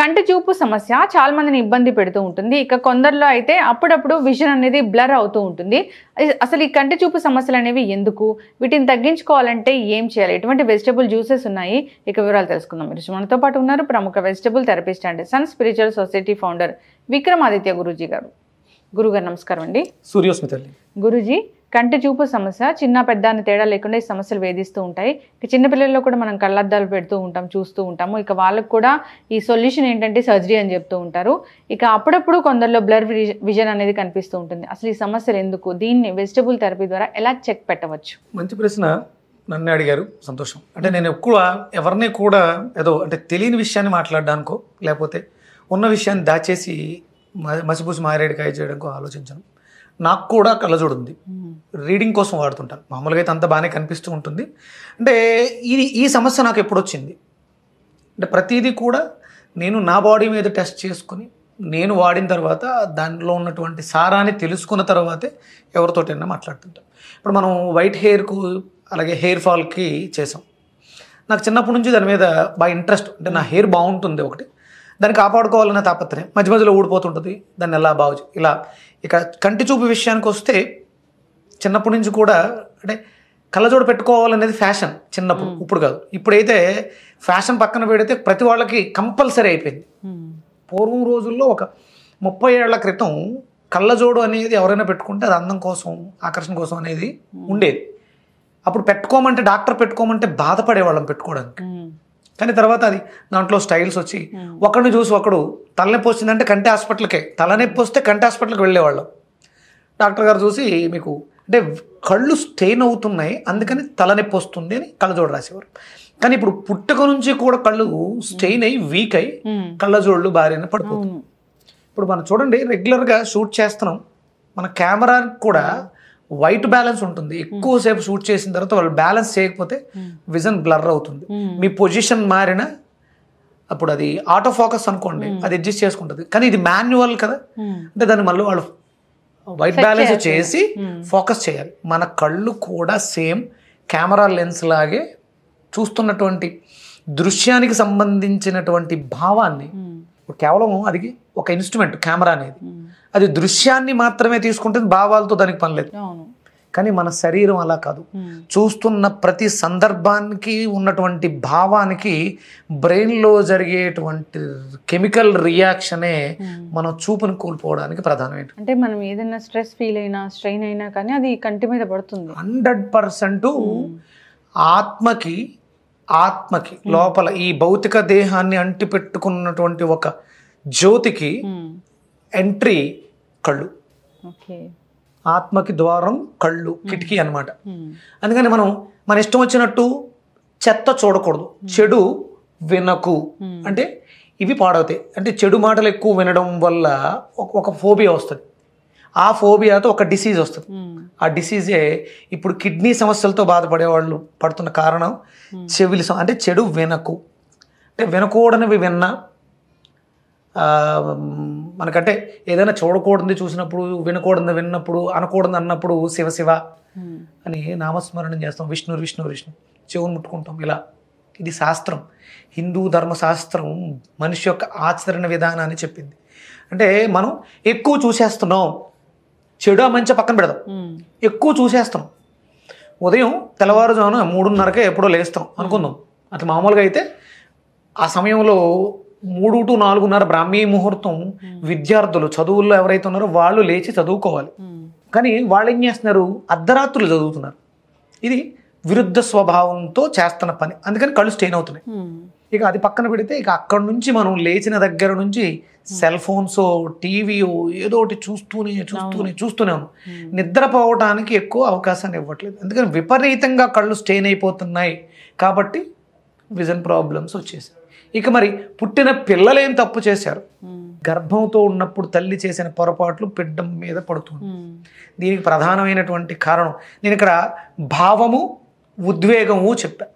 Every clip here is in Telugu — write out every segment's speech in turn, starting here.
కంటి చూపు సమస్య చాలా మందిని ఇబ్బంది పెడుతూ ఉంటుంది. ఇక కొందరిలో అయితే అప్పుడప్పుడు విజన్ అనేది బ్లర్ అవుతూ ఉంటుంది. అసలు ఈ కంటి చూపు సమస్యలు అనేవి ఎందుకు, వీటిని తగ్గించుకోవాలంటే ఏం చేయాలి, ఎటువంటి వెజిటబుల్ జ్యూసెస్ ఉన్నాయి, ఇక వివరాలు తెలుసుకుందాం. మీరు మనతో పాటు ఉన్నారు ప్రముఖ vegetable therapist and sun spiritual society founder Vikramaditya Guruji గారు. గురుగారు నమస్కారం అండి. సూర్యోస్మితల్లి. గురూజీ, కంటి చూపు సమస్య చిన్న పెద్ద అని తేడా లేకుండా ఈ సమస్యలు వేధిస్తూ ఉంటాయి. ఇక చిన్నపిల్లల్లో కూడా మనం కళ్ళద్దాలు పెడుతూ ఉంటాం, చూస్తూ ఉంటాము. ఇక వాళ్ళకు కూడా ఈ సొల్యూషన్ ఏంటంటే సర్జరీ అని చెప్తూ ఉంటారు. ఇక అప్పుడప్పుడు కొందరిలో బ్లర్ విజన్ అనేది కనిపిస్తూ ఉంటుంది. అసలు ఈ సమస్యలు ఎందుకు, దీన్ని వెజిటబుల్ థెరపీ ద్వారా ఎలా చెక్ పెట్టవచ్చు? మంచి ప్రశ్న నన్ను అడిగారు, సంతోషం. అంటే నేను ఎక్కువ ఎవరిని కూడా ఏదో అంటే తెలియని విషయాన్ని మాట్లాడడానికో లేకపోతే ఉన్న విషయాన్ని దాచేసి మసిపూసి మారేడుకాయ చేయడానికో ఆలోచించను. నాకు కూడా కళ్ళజోడు ఉంది, రీడింగ్ కోసం వాడుతుంటాను. మామూలుగా అయితే అంత బాగానే కనిపిస్తూ ఉంటుంది. అంటే ఈ సమస్య నాకు ఎప్పుడు వచ్చింది అంటే ప్రతిదీ కూడా నేను నా బాడీ మీద టెస్ట్ చేసుకుని నేను వాడిన తర్వాత దానిలో ఉన్నటువంటి సారాన్ని తెలుసుకున్న తర్వాతే ఎవరితోటైనా మాట్లాడుతుంటాను. ఇప్పుడు మనం వైట్ హెయిర్కు అలాగే హెయిర్ ఫాల్కి చేసాం. నాకు చిన్నప్పటి నుంచి దాని మీద బాగా ఇంట్రెస్ట్. అంటే నా హెయిర్ బాగుంటుంది ఒకటి, దాన్ని కాపాడుకోవాలన్న తాపత్రయం. మధ్య మధ్యలో ఊడిపోతుంటుంది, దాన్ని ఎలా ఇలా. ఇక కంటి చూపు విషయానికి వస్తే చిన్నప్పటి నుంచి కూడా అంటే కళ్ళజోడు పెట్టుకోవాలనేది ఫ్యాషన్ చిన్నప్పుడు, ఇప్పుడు కాదు. ఇప్పుడైతే ఫ్యాషన్ పక్కన పెడితే ప్రతి వాళ్ళకి కంపల్సరీ అయిపోయింది. పూర్వం రోజుల్లో ఒక 30 ఏళ్ల క్రితం కళ్ళజోడు అనేది ఎవరైనా పెట్టుకుంటే అది అందం కోసం, ఆకర్షణ కోసం అనేది ఉండేది. అప్పుడు పెట్టుకోమంటే డాక్టర్ పెట్టుకోమంటే బాధపడేవాళ్ళం పెట్టుకోవడానికి. కానీ తర్వాత అది దాంట్లో స్టైల్స్ వచ్చి ఒకరిని చూసి ఒకడు తలనొప్పి వచ్చిందంటే కంటి హాస్పిటల్కే, తలనొప్పి వస్తే కంటి హాస్పిటల్కి వెళ్ళేవాళ్ళం. డాక్టర్ గారు చూసి మీకు అంటే కళ్ళు స్ట్రెయిన్ అవుతున్నాయి అందుకని తలనొప్పి వస్తుంది అని కళ్ళజోడు రాసేవారు. కానీ ఇప్పుడు పుట్టుక నుంచి కూడా కళ్ళు స్ట్రెయిన్ అయ్యి వీక్ అయ్యి కళ్ళజోళ్ళు బారిన పడిపోతుంది. ఇప్పుడు మనం చూడండి, రెగ్యులర్గా షూట్ చేస్తున్నాం, మన కెమెరా కూడా వైట్ బ్యాలెన్స్ ఉంటుంది. ఎక్కువసేపు షూట్ చేసిన తర్వాత వాళ్ళు బ్యాలెన్స్ చేయకపోతే విజన్ బ్లర్ అవుతుంది. మీ పొజిషన్ మారిన అప్పుడు అది ఆటో ఫోకస్ అనుకోండి, అది అడ్జస్ట్ చేసుకుంటుంది. కానీ ఇది మాన్యువల్ కదా, అంటే దాన్ని మళ్ళీ వాళ్ళు వైట్ బ్యాలెన్స్ చేసి ఫోకస్ చేయాలి. మన కళ్ళు కూడా సేమ్ కెమెరా లెన్స్ లాగే చూస్తున్నటువంటి దృశ్యానికి సంబంధించినటువంటి భావాన్ని, కేవలం అది ఒక ఇన్స్ట్రుమెంట్ కెమెరా అనేది, అది దృశ్యాన్ని మాత్రమే తీసుకుంటుంది, భావాలతో దానికి పని లేదు. కానీ మన శరీరం అలా కాదు. చూస్తున్న ప్రతి సందర్భానికి ఉన్నటువంటి భావానికి బ్రెయిన్లో జరిగేటువంటి కెమికల్ రియాక్షనే మనం చూపుని కోల్పోవడానికి ప్రధానమైన. అంటే మనం ఏదైనా స్ట్రెస్ ఫీల్ అయినా స్ట్రెయిన్ అయినా కానీ అది కంటి మీద పడుతుంది. 100% ఆత్మకి లోపల ఈ భౌతిక దేహాన్ని అంటి పెట్టుకున్నటువంటి ఒక జ్యోతికి ఎంట్రీ కళ్ళు. ఆత్మకి ద్వారం కళ్ళు, కిటికీ అన్నమాట. అందుకని మనం మన ఇష్టం వచ్చినట్టు చెత్త చూడకూడదు, చెడు వినకు. అంటే ఇవి పాడవుతాయి. అంటే చెడు మాటలు ఎక్కువ వినడం వల్ల ఒక ఫోబియా వస్తుంది. ఆ ఫోబియాతో ఒక డిసీజ్ వస్తుంది. ఆ డిసీజే ఇప్పుడు కిడ్నీ సమస్యలతో బాధపడే వాళ్ళు పడుతున్న కారణం చెవిలి. అంటే చెడు వినకు, అంటే వినకూడనివి విన్నా, మనకంటే ఏదైనా చూడకూడదు చూసినప్పుడు, వినకూడదు విన్నప్పుడు, అనకూడదు అన్నప్పుడు శివ శివ అని నామస్మరణం చేస్తాం, విష్ణు విష్ణు విష్ణు చెవును ముట్టుకుంటాం. ఇలా ఇది శాస్త్రం, హిందూ ధర్మశాస్త్రం మనిషి యొక్క ఆచరణ విధానాన్ని చెప్పింది. అంటే మనం ఎక్కువ చూసేస్తున్నాం, చెడు మంచి పక్కన పెడదాం, ఎక్కువ చూసేస్తున్నాం. ఉదయం తెల్లవారుజామున 3:30కే ఎప్పుడో లేస్తాం అనుకుందాం. అట్లా మామూలుగా అయితే ఆ సమయంలో 3 to 4:30 బ్రాహ్మీ ముహూర్తం. విద్యార్థులు చదువుల్లో ఎవరైతే ఉన్నారో వాళ్ళు లేచి చదువుకోవాలి. కానీ వాళ్ళు ఏం చేస్తున్నారు, అర్ధరాత్రులు చదువుతున్నారు. ఇది విరుద్ధ స్వభావంతో చేస్తున్న పని. అందుకని కళ్ళు స్ట్రెయిన్ అవుతున్నాయి. ఇక అది పక్కన పెడితే ఇక అక్కడి నుంచి మనం లేచిన దగ్గర నుంచి సెల్ ఫోన్స్, టీవీ ఏదో ఒకటి చూస్తూనే ఉన్నాం. నిద్రపోవడానికి ఎక్కువ అవకాశాన్ని ఇవ్వట్లేదు. అందుకని విపరీతంగా కళ్ళు స్ట్రెయిన్ అయిపోతున్నాయి. కాబట్టి విజన్ ప్రాబ్లమ్స్ వచ్చేసాయి. ఇక మరి పుట్టిన పిల్లలేం తప్పు చేశారు? గర్భంతో ఉన్నప్పుడు తల్లి చేసిన పొరపాట్లు బిడ్డ మీద పడుతుంది. దీనికి ప్రధానమైనటువంటి కారణం నేను ఇక్కడ భావము, ఉద్వేగము చెప్పా.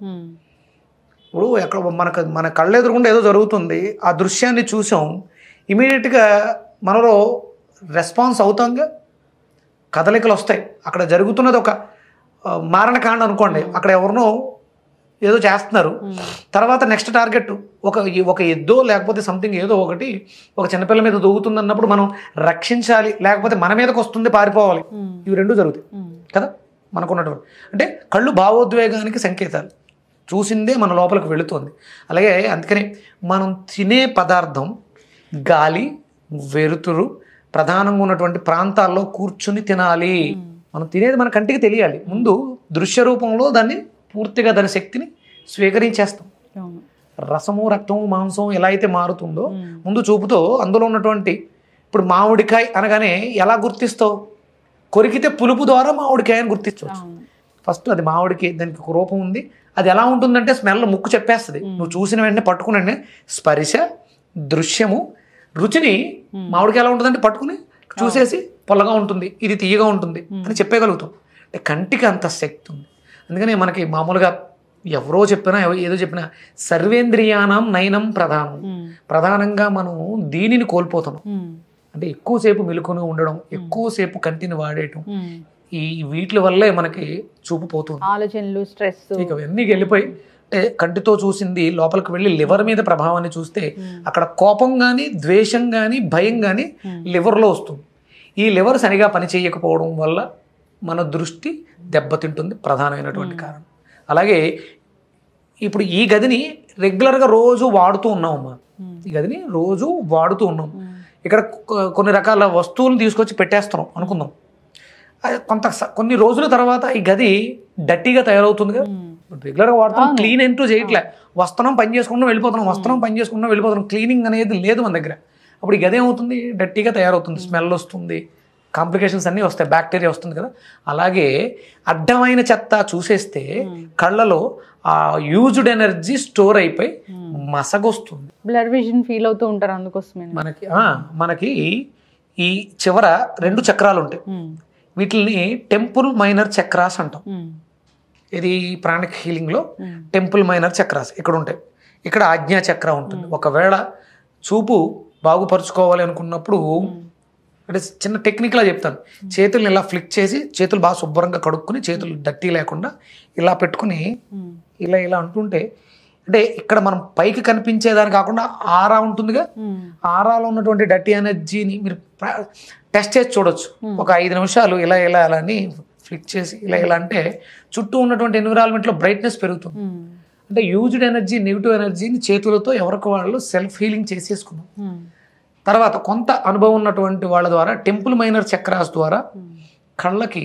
ఇప్పుడు ఎక్కడ మన కళ్ళు ఎదురుకుండా ఏదో జరుగుతుంది, ఆ దృశ్యాన్ని చూసాం, ఇమీడియట్గా మనలో రెస్పాన్స్ అవుతాంగా, కదలికలు వస్తాయి. అక్కడ జరుగుతున్నది ఒక మారణకాండ అనుకోండి, అక్కడ ఎవరినో ఏదో చేస్తున్నారు, తర్వాత నెక్స్ట్ టార్గెట్ ఒక ఎద్దో లేకపోతే సంథింగ్ ఏదో ఒకటి ఒక చిన్నపిల్ల మీద దూగుతుంది అన్నప్పుడు మనం రక్షించాలి, లేకపోతే మన మీదకి వస్తుంది పారిపోవాలి. ఇవి రెండు జరుగుతాయి కదా మనకున్నటువంటి. అంటే కళ్ళు భావోద్వేగానికి సంకేతాలు, చూసిందే మన లోపలికి వెళుతుంది. అలాగే అందుకని మనం తినే పదార్థం గాలి, వెలుతురు ప్రధానంగా ఉన్నటువంటి ప్రాంతాల్లో కూర్చుని తినాలి. మనం తినేది మన కంటికి తెలియాలి. ముందు దృశ్య రూపంలో దాన్ని పూర్తిగా దాని శక్తిని స్వీకరించేస్తాం. రసము, రక్తము, మాంసం ఎలా అయితే మారుతుందో ముందు చూపుతో అందులో ఉన్నటువంటి, ఇప్పుడు మామిడికాయ అనగానే ఎలా గుర్తిస్తావు? కొరికితే పులుపు ద్వారా మామిడికాయని గుర్తించవచ్చు. ఫస్ట్ అది మామిడికి దానికి ఒక రూపం ఉంది. అది ఎలా ఉంటుందంటే స్మెల్ ముక్కు చెప్పేస్తుంది. నువ్వు చూసిన వెంటనే పట్టుకుని వెంటనే స్పర్శ, దృశ్యము, రుచిని మామిడికాయ ఎలా ఉంటుందంటే పట్టుకుని చూసేసి పొల్లగా ఉంటుంది, ఇది తీయగా ఉంటుంది అని చెప్పగలుగుతాం. అంటే కంటికి అంత శక్తి ఉంది. అందుకని మనకి మామూలుగా ఎవరో చెప్పినా ఏదో చెప్పినా సర్వేంద్రియానం నయనం ప్రధానం. ప్రధానంగా మనం దీనిని కోల్పోతున్నాం. అంటే ఎక్కువసేపు మెలుకుని ఉండడం, ఎక్కువసేపు కంటిని వాడేయటం, ఈ వీటి వల్లే మనకి చూపు పోతుంది. ఆలోచనలు, స్ట్రెస్ ఇక ఇవన్నీ వెళ్ళిపోయి అంటే కంటితో చూసింది లోపలికి వెళ్ళి లివర్ మీద ప్రభావాన్ని చూస్తే అక్కడ కోపం కానీ, ద్వేషం కానీ, భయం కానీ లివర్లో వస్తుంది. ఈ లివర్ సరిగా పని చేయకపోవడం వల్ల మన దృష్టి దెబ్బతింటుంది, ప్రధానమైనటువంటి కారణం. అలాగే ఇప్పుడు ఈ గదిని రెగ్యులర్గా రోజు వాడుతూ ఉన్నామమ్మా. ఈ గదిని రోజు వాడుతూ ఉన్నాం. ఇక్కడ కొన్ని రకాల వస్తువులను తీసుకొచ్చి పెట్టేస్తున్నాం అనుకుందాం. కొన్ని రోజుల తర్వాత ఈ గది డట్టీగా తయారవుతుందిగా. రెగ్యులర్గా వాడుతున్నాం, క్లీన్ ఎంటూ చేయట్లే. వస్తున్నాం, పని చేసుకుంటాం, వెళ్ళిపోతున్నాం, వస్తున్నాం, పని చేసుకుంటాం, వెళ్ళిపోతున్నాం. క్లీనింగ్ అనేది లేదు మన దగ్గర. అప్పుడు ఈ గది ఏమవుతుంది? డట్టీగా తయారవుతుంది, స్మెల్ వస్తుంది, కాంప్లికేషన్స్ అన్నీ వస్తాయి, బ్యాక్టీరియా వస్తుంది కదా. అలాగే అడ్డమైన చెత్త చూసేస్తే కళ్ళలో ఆ యూజ్డ్ ఎనర్జీ స్టోర్ అయిపోయి మసగొస్తుంది. బ్లర్ విజన్ ఫీల్ అవుతూ ఉంటారు. అందుకోసమే మనకి ఈ చివర 2 చక్రాలు ఉంటాయి. వీటిని టెంపుల్ మైనర్ చక్రాస్ అంటాం. ఇది ప్రాణిక్ హీలింగ్లో టెంపుల్ మైనర్ చక్రాస్ ఇక్కడ ఉంటాయి. ఇక్కడ ఆజ్ఞా చక్ర ఉంటుంది. ఒకవేళ చూపు బాగుపరుచుకోవాలి అనుకున్నప్పుడు అంటే చిన్న టెక్నిక్లా చెప్తాను. చేతుల్ని ఇలా ఫ్లిక్ చేసి చేతులు బాగా శుభ్రంగా కడుక్కుని, చేతులు డర్టీ లేకుండా ఇలా పెట్టుకుని ఇలా ఇలా అంటుంటే, అంటే ఇక్కడ మనం పైకి కనిపించేదాన్ని కాకుండా ఆరా ఉంటుందిగా, ఆరాలో ఉన్నటువంటి డర్టీ ఎనర్జీని మీరు టెస్ట్ చేసి చూడొచ్చు. ఒక 5 నిమిషాలు ఇలా ఇలా అలా అని ఫ్లిక్ చేసి ఇలా ఇలా అంటే చుట్టూ ఉన్నటువంటి ఎన్విరాన్మెంట్లో బ్రైట్నెస్ పెరుగుతుంది. అంటే యూజ్డ్ ఎనర్జీ, నెగిటివ్ ఎనర్జీని చేతులతో ఎవరికి వాళ్ళు సెల్ఫ్ హీలింగ్ చేసేసుకున్నాం. తర్వాత కొంత అనుభవం ఉన్నటువంటి వాళ్ళ ద్వారా టెంపుల్ మైనర్ చక్రాస్ ద్వారా కళ్ళకి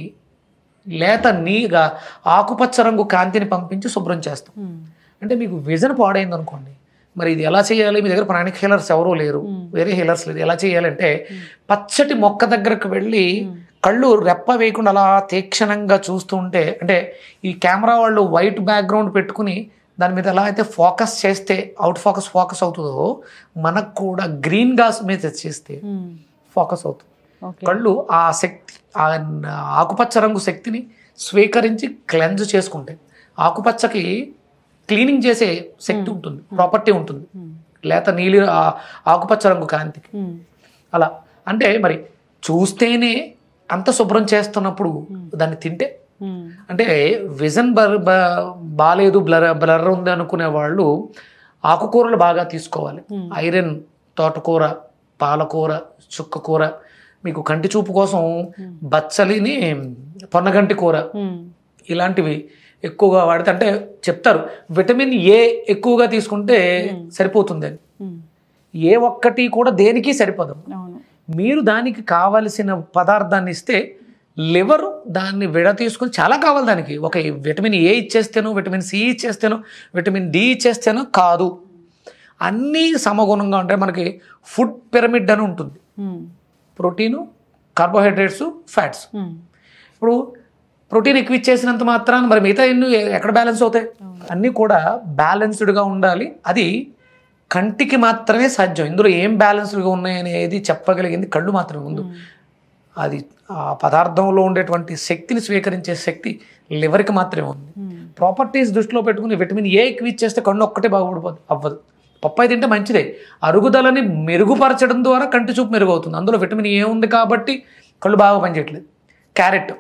లేత నీగా ఆకుపచ్చ రంగు కాంతిని పంపించి శుభ్రం చేస్తాం. అంటే మీకు విజన్ పాడైంది అనుకోండి, మరి ఇది ఎలా చేయాలి? మీ దగ్గర ప్రాణిక్ హీలర్స్ ఎవరూ లేరు, వేరే హీలర్స్ లేదు. ఎలా చేయాలంటే పచ్చటి మొక్క దగ్గరకు వెళ్ళి కళ్ళు రెప్ప వేయకుండా అలా తీక్షణంగా చూస్తూ ఉంటే, అంటే ఈ కెమెరా వాళ్ళు వైట్ బ్యాక్గ్రౌండ్ పెట్టుకుని దాని మీద ఎలా అయితే ఫోకస్ చేస్తే అవుట్ ఫోకస్ అవుతుందో, మనకు కూడా గ్రీన్ గాస్ మీద చేస్తే ఫోకస్ అవుతుంది. కళ్ళు ఆ శక్తి, ఆ ఆకుపచ్చ రంగు శక్తిని స్వీకరించి క్లెన్స్ చేసుకుంటాయి. ఆకుపచ్చకి క్లీనింగ్ చేసే శక్తి ఉంటుంది, ప్రాపర్టీ ఉంటుంది, లేత నీలి ఆకుపచ్చ రంగు కాంతికి. అలా అంటే మరి చూస్తేనే అంత శుభ్రం చేస్తున్నప్పుడు దాన్ని తింటే అంటే విజన్ బాలేదు, బ్లర్ ఉంది అనుకునే వాళ్ళు ఆకుకూరలు బాగా తీసుకోవాలి. ఐరన్, తోటకూర, పాలకూర, చుక్కకూర, మీకు కంటి చూపు కోసం బచ్చలిని, పొన్నగంటి కూర ఇలాంటివి ఎక్కువగా వాడితే, అంటే చెప్తారు విటమిన్ ఏ ఎక్కువగా తీసుకుంటే సరిపోతుంది అని. ఏ ఒక్కటి కూడా దేనికి సరిపోదు. మీరు దానికి కావలసిన పదార్థాన్ని ఇస్తే లివర్ దాన్ని విడ తీసుకుని చాలా కావాలి దానికి. ఒక విటమిన్ ఏ ఇచ్చేస్తేనో, విటమిన్ సి ఇచ్చేస్తేనో, విటమిన్ డి ఇచ్చేస్తేనో కాదు. అన్నీ సమగుణంగా ఉంటాయి. మనకి ఫుడ్ పిరమిడ్ అని ఉంటుంది. Protein, carbohydrates, fats. ఇప్పుడు ప్రోటీన్ ఎక్కువ ఇచ్చేసినంత మాత్రాన మరి మిగతా ఎన్ని ఎక్కడ బ్యాలెన్స్ అవుతాయి? అన్నీ కూడా బ్యాలెన్స్డ్గా ఉండాలి. అది కంటికి మాత్రమే సాధ్యం. ఇందులో ఏం బ్యాలెన్స్డ్గా ఉన్నాయనేది చెప్పగలిగింది కళ్ళు మాత్రమే. ముందు అది ఆ పదార్థంలో ఉండేటువంటి శక్తిని స్వీకరించే శక్తి లివర్కి మాత్రమే ఉంది. ప్రాపర్టీస్ దృష్టిలో పెట్టుకుని విటమిన్ ఏ ఎక్కువ ఇచ్చేస్తే కన్ను ఒక్కటే బాగుపడిపోదు, అవ్వదు. పప్పాయి తింటే మంచిదే, అరుగుదలని మెరుగుపరచడం ద్వారా కంటి చూపు మెరుగవుతుంది. అందులో విటమిన్ ఏ ఉంది కాబట్టి కళ్ళు బాగా పనిచేయట్లేదు. క్యారెట్,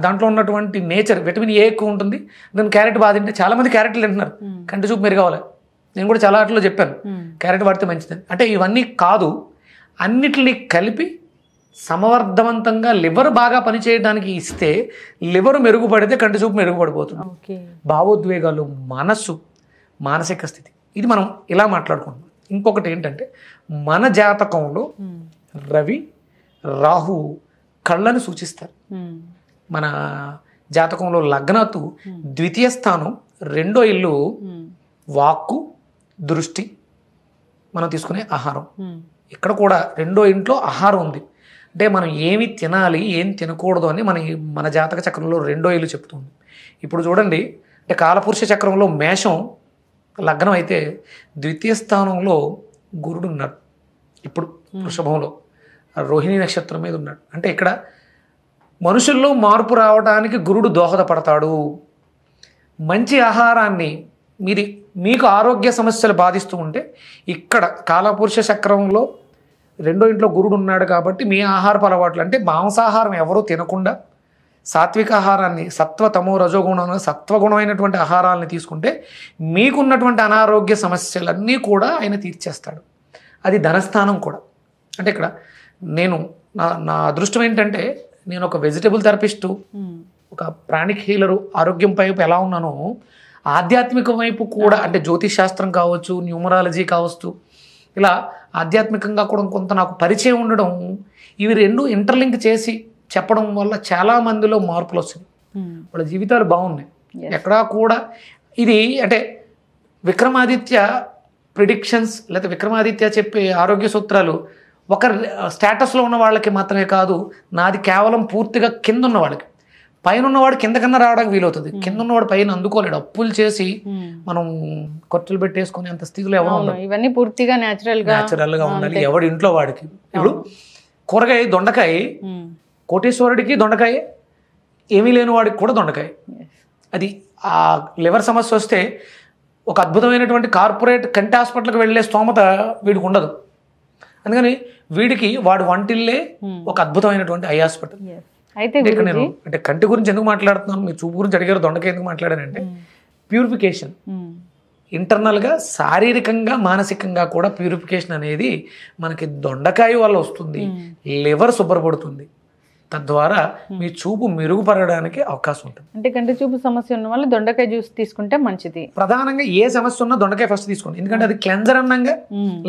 దాంట్లో ఉన్నటువంటి నేచర్ విటమిన్ ఏ ఎక్కువ ఉంటుంది. దాని క్యారెట్ బాగా తింటే చాలామంది క్యారెట్లు తింటున్నారు, కంటి చూపు మెరుగవాలి. నేను కూడా చాలా వాటిలో చెప్పాను క్యారెట్ వాడితే మంచిదని. అంటే ఇవన్నీ కాదు, అన్నిటిని కలిపి సమర్థవంతంగా లివర్ బాగా పనిచేయడానికి ఇస్తే లివర్ మెరుగుపడితే కంటి చూపు మెరుగుపడిపోతుంది. భావోద్వేగాలు, మనస్సు, మానసిక స్థితి, ఇది మనం ఇలా మాట్లాడుకుంటున్నాం. ఇంకొకటి ఏంటంటే మన జాతకంలో రవి రాహు కళ్ళని సూచిస్తారు. మన జాతకంలో లగ్నతు ద్వితీయ స్థానం, రెండో ఇల్లు వాక్కు, దృష్టి, మనం తీసుకునే ఆహారం. ఇక్కడ కూడా రెండో ఇంట్లో ఆహారం ఉంది. అంటే మనం ఏమి తినాలి ఏం తినకూడదు అని మన జాతక చక్రంలో రెండో ఇల్లు చెప్తుంది. ఇప్పుడు చూడండి, అంటే కాలపురుష చక్రంలో మేషం లగ్నం అయితే ద్వితీయ స్థానంలో గురుడు ఉన్నాడు. ఇప్పుడు వృషభంలో రోహిణి నక్షత్రం మీద ఉన్నాడు. అంటే ఇక్కడ మనుషుల్లో మార్పు రావడానికి గురుడు దోహదపడతాడు. మంచి ఆహారాన్ని మీకు ఆరోగ్య సమస్యలు బాధిస్తూ ఉంటే ఇక్కడ కాలపురుష చక్రంలో రెండో ఇంట్లో గురుడు ఉన్నాడు కాబట్టి మీ ఆహారపు అలవాట్లు అంటే మాంసాహారం ఎవరూ తినకుండా సాత్విక ఆహారాన్ని, సత్వ రజోగుణం సత్వగుణమైనటువంటి ఆహారాన్ని తీసుకుంటే మీకున్నటువంటి అనారోగ్య సమస్యలన్నీ కూడా ఆయన తీర్చేస్తాడు. అది ధనస్థానం కూడా. అంటే ఇక్కడ నా అదృష్టం ఏంటంటే నేను ఒక వెజిటబుల్ థెరపిస్టు, ఒక ప్రాణిక్ హీలరు, ఆరోగ్యం వైపు ఎలా ఉన్నానో ఆధ్యాత్మిక వైపు కూడా, అంటే జ్యోతిష్ శాస్త్రం కావచ్చు, న్యూమరాలజీ కావచ్చు, ఇలా ఆధ్యాత్మికంగా కూడా కొంత నాకు పరిచయం ఉండడం, ఇవి రెండు ఇంటర్లింక్ చేసి చెప్పడం వల్ల చాలా మందిలో మార్పులు వస్తున్నాయి. వాళ్ళ జీవితాలు బాగున్నాయి. ఎక్కడా కూడా ఇది అంటే విక్రమాదిత్య ప్రిడిక్షన్స్ లేదా విక్రమాదిత్య చెప్పే ఆరోగ్య సూత్రాలు ఒక స్టేటస్లో ఉన్న వాళ్ళకి మాత్రమే కాదు, నాది కేవలం పూర్తిగా కింద ఉన్న వాళ్ళకి. పైన ఉన్నవాడు కింద కన్నా రావడానికి వీలవుతుంది, కింద ఉన్నవాడు పైన అందుకోలేడు. అప్పులు చేసి మనం ఖర్చులు పెట్టేసుకుని అంత స్థితిలో ఎవరు ఉండరు. ఇవన్నీ పూర్తిగా న్యాచురల్గా ఉండాలి ఎవడి ఇంట్లో వాడికి. ఇప్పుడు కూరగాయ దొండకాయ, కోటేశ్వరుడికి దొండకాయ, ఏమీ లేని వాడికి కూడా దొండకాయ. అది ఆ లివర్ సమస్య వస్తే ఒక అద్భుతమైనటువంటి కార్పొరేట్ కంటి హాస్పిటల్కి వెళ్ళే స్తోమత వీడికి ఉండదు. అందుకని వీడికి వాడు వంటిల్లే ఒక అద్భుతమైనటువంటి ఐ హాస్పిటల్. అయితే ఇక్కడ నేను అంటే కంటి గురించి ఎందుకు మాట్లాడుతున్నాను, మీరు చూపు గురించి అడిగారు, దొండకాయ ఎందుకు మాట్లాడానంటే ప్యూరిఫికేషన్, ఇంటర్నల్గా శారీరకంగా మానసికంగా కూడా ప్యూరిఫికేషన్ అనేది మనకి దొండకాయ వల్ల వస్తుంది. లివర్ శుభ్రపడుతుంది, తద్వారా మీ చూపు మెరుగుపడడానికి అవకాశం ఉంటుంది. అంటే కంటి చూపు సమస్య ఉన్న వాళ్ళు దొండకాయ జ్యూస్ తీసుకుంటే మంచిది. ప్రధానంగా ఏ సమస్య ఉన్నా దొండకాయ ఫస్ట్ తీసుకోండి, ఎందుకంటే అది క్లెన్జర్ అన్నంగా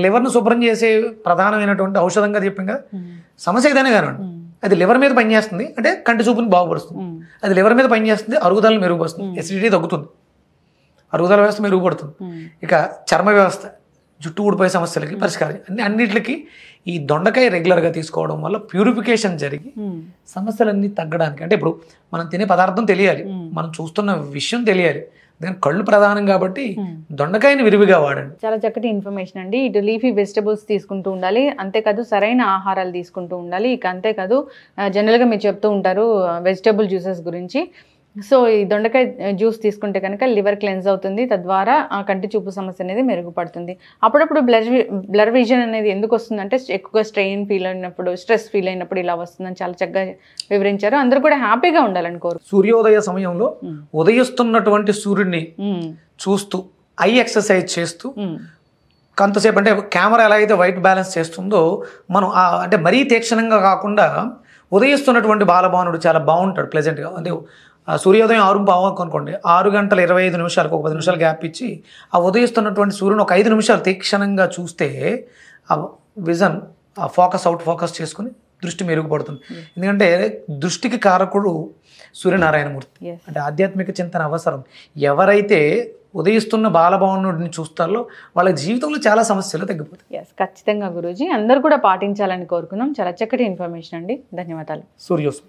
లివర్ను శుభ్రం చేసే ప్రధానమైనటువంటి ఔషధంగా చెప్పాం కదా. సమస్య ఏదైనా కానివ్వండి, అది లివర్ మీద పనిచేస్తుంది అంటే కంటి చూపుని బాగుపరుస్తుంది. అది లివర్ మీద పనిచేస్తుంది, అరుగుదలను మెరుగుపరుస్తుంది, ఎసిడిటీ తగ్గుతుంది, అరుగుదల వ్యవస్థ మెరుగుపడుతుంది. ఇక చర్మ వ్యవస్థ, జుట్టు ఊడిపోయే సమస్యలకి పరిష్కారం. అన్నిటికి ఈ దొండకాయ రెగ్యులర్గా తీసుకోవడం వల్ల ప్యూరిఫికేషన్ జరిగి సమస్యలన్నీ తగ్గడానికి. అంటే ఇప్పుడు మనం తినే పదార్థం తెలియాలి, మనం చూస్తున్న విషయం తెలియాలి, దాని కళ్ళు ప్రధానం కాబట్టి దొండకాయని విరివిగా వాడండి. చాలా చక్కటి ఇన్ఫర్మేషన్ అండి. ఇటు లీఫీ వెజిటబుల్స్ తీసుకుంటూ ఉండాలి, అంతేకాదు సరైన ఆహారాలు తీసుకుంటూ ఉండాలి. ఇక అంతేకాదు జనరల్గా మీరు చెప్తూ ఉంటారు వెజిటబుల్ జ్యూసెస్ గురించి. సో ఈ దొండకాయ జ్యూస్ తీసుకుంటే కనుక లివర్ క్లెన్స్ అవుతుంది, తద్వారా ఆ కంటి చూపు సమస్య అనేది మెరుగుపడుతుంది. అప్పుడప్పుడు బ్లర్ విజన్ అనేది ఎందుకు వస్తుందంటే ఎక్కువగా స్ట్రెయిన్ ఫీల్ అయినప్పుడు, స్ట్రెస్ ఫీల్ అయినప్పుడు ఇలా వస్తుందని చాలా చక్కగా వివరించారు. అందరూ కూడా హ్యాపీగా ఉండాలని కోరు. సూర్యోదయ సమయంలో ఉదయిస్తున్నటువంటి సూర్యుడిని చూస్తూ ఐ ఎక్సర్సైజ్ చేస్తూ కొంతసేపు, అంటే కెమెరా ఎలా అయితే వైట్ బ్యాలెన్స్ చేస్తుందో మనం అంటే మరీ తీక్షణంగా కాకుండా ఉదయిస్తున్నటువంటి బాలభానుడు చాలా బాగుంటాడు, ప్లెజెంట్గా. అంటే సూర్యోదయం 6:15 అనుకోండి, 6:25 ఒక 10 నిమిషాలు గ్యాప్ ఇచ్చి ఆ ఉదయిస్తున్నటువంటి సూర్యుని ఒక 5 నిమిషాలు తీక్షణంగా చూస్తే ఆ విజన్ ఫోకస్ చేసుకుని దృష్టి మెరుగుపడుతుంది. ఎందుకంటే దృష్టికి కారకుడు సూర్యనారాయణమూర్తి. అంటే ఆధ్యాత్మిక చింతన అవసరం. ఎవరైతే ఉదయిస్తున్న బాలభవనుడిని చూస్తారో వాళ్ళ జీవితంలో చాలా సమస్యలు తగ్గిపోతాయి. ఖచ్చితంగా గురూజీ, అందరూ కూడా పాటించాలని కోరుకున్నాం. చాలా చక్కటి ఇన్ఫర్మేషన్ అండి, ధన్యవాదాలు. సూర్యోస్.